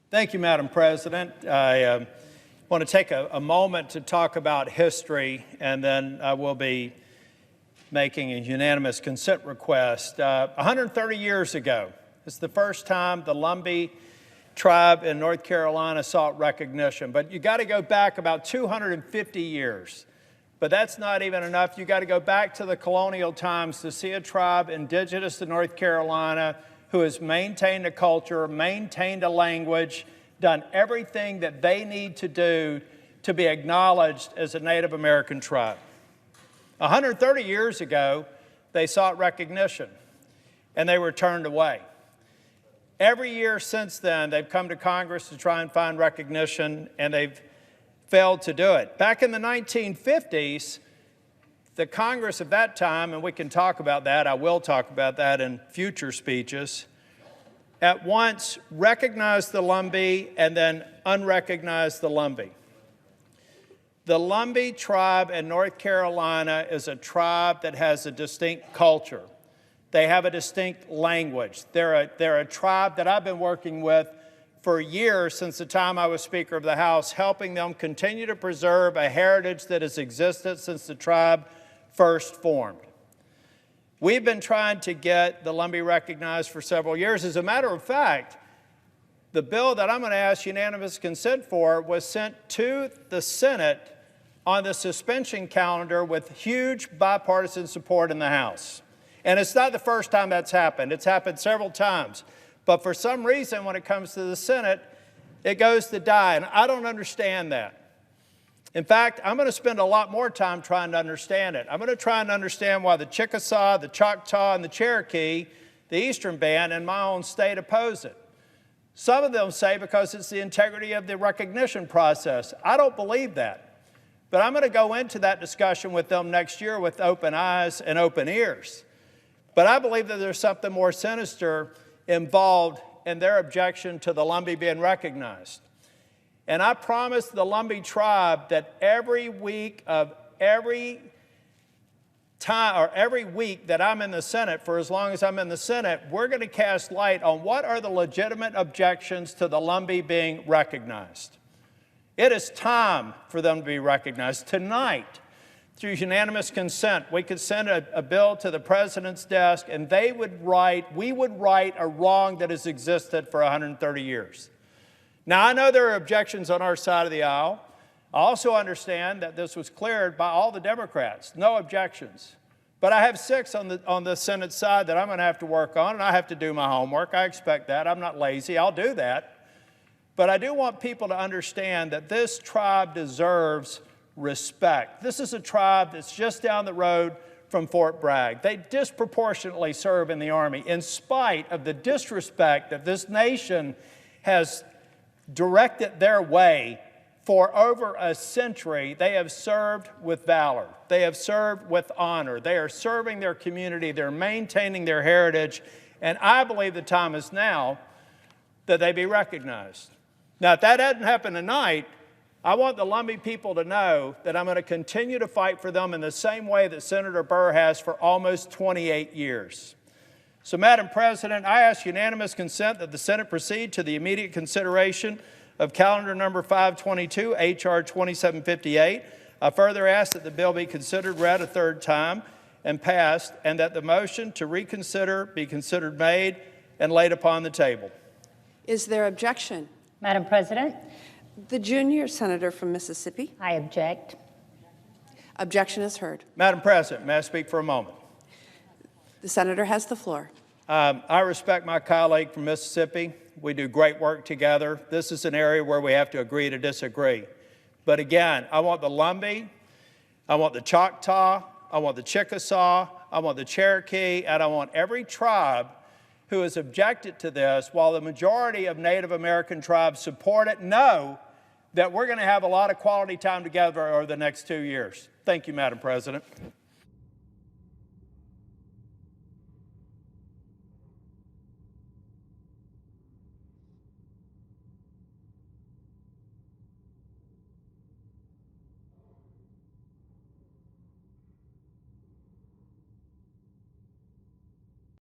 Thank you, Madam President. I want to take a moment to talk about history, and then I will be making a unanimous consent request. 130 years ago, it's the first time the Lumbee tribe in North Carolina sought recognition. But you got to go back about 250 years. But that's not even enough. You got to go back to the colonial times to see a tribe indigenous to North Carolina who has maintained a culture, maintained a language, done everything that they need to do to be acknowledged as a Native American tribe. 130 years ago, they sought recognition, and they were turned away. Every year since then, they've come to Congress to try and find recognition, and they've failed to do it. Back in the 1950s, the Congress of that time, and we can talk about that, I will talk about that in future speeches, at once recognized the Lumbee and then unrecognized the Lumbee. The Lumbee tribe in North Carolina is a tribe that has a distinct culture. They have a distinct language. They're a tribe that I've been working with for years, since the time I was Speaker of the House, helping them continue to preserve a heritage that has existed since the tribe first formed. We've been trying to get the Lumbee recognized for several years. As a matter of fact, the bill that I'm going to ask unanimous consent for was sent to the Senate on the suspension calendar with huge bipartisan support in the House. And it's not the first time that's happened. It's happened several times. But for some reason, when it comes to the Senate, it goes to die, and I don't understand that. In fact, I'm going to spend a lot more time trying to understand it. I'm going to try and understand why the Chickasaw, the Choctaw, and the Cherokee, the Eastern Band, in my own state oppose it. Some of them say because it's the integrity of the recognition process. I don't believe that. But I'm going to go into that discussion with them next year with open eyes and open ears. But I believe that there's something more sinister involved in their objection to the Lumbee being recognized. And I promised the Lumbee tribe that every week that I'm in the Senate, for as long as I'm in the Senate, we're going to cast light on what are the legitimate objections to the Lumbee being recognized. It is time for them to be recognized. Tonight, through unanimous consent, we could send a bill to the President's desk, and we would right a wrong that has existed for 130 years. Now, I know there are objections on our side of the aisle. I also understand that this was cleared by all the Democrats, no objections. But I have 6 on the Senate side that I'm going to have to work on, and I have to do my homework. I expect that. I'm not lazy. I'll do that. But I do want people to understand that this tribe deserves respect. This is a tribe that's just down the road from Fort Bragg. They disproportionately serve in the Army in spite of the disrespect that this nation has directed their way for over a century. They have served with valor. They have served with honor. They are serving their community. They're maintaining their heritage. And I believe the time is now that they be recognized. Now, if that doesn't happen tonight, I want the Lumbee people to know that I'm going to continue to fight for them in the same way that Senator Burr has for almost 28 years. So, Madam President, I ask unanimous consent that the Senate proceed to the immediate consideration of calendar number 522, H.R. 2758. I further ask that the bill be considered read a third time and passed, and that the motion to reconsider be considered made and laid upon the table. Is there objection? Madam President. The junior senator from Mississippi. I object. Objection is heard. Madam President, may I speak for a moment? The senator has the floor. I respect my colleague from Mississippi. We do great work together. This is an area where we have to agree to disagree. But again, I want the Lumbee, I want the Choctaw, I want the Chickasaw, I want the Cherokee, and I want every tribe who has objected to this, while the majority of Native American tribes support it, know that we're going to have a lot of quality time together over the next 2 years. Thank you, Madam President.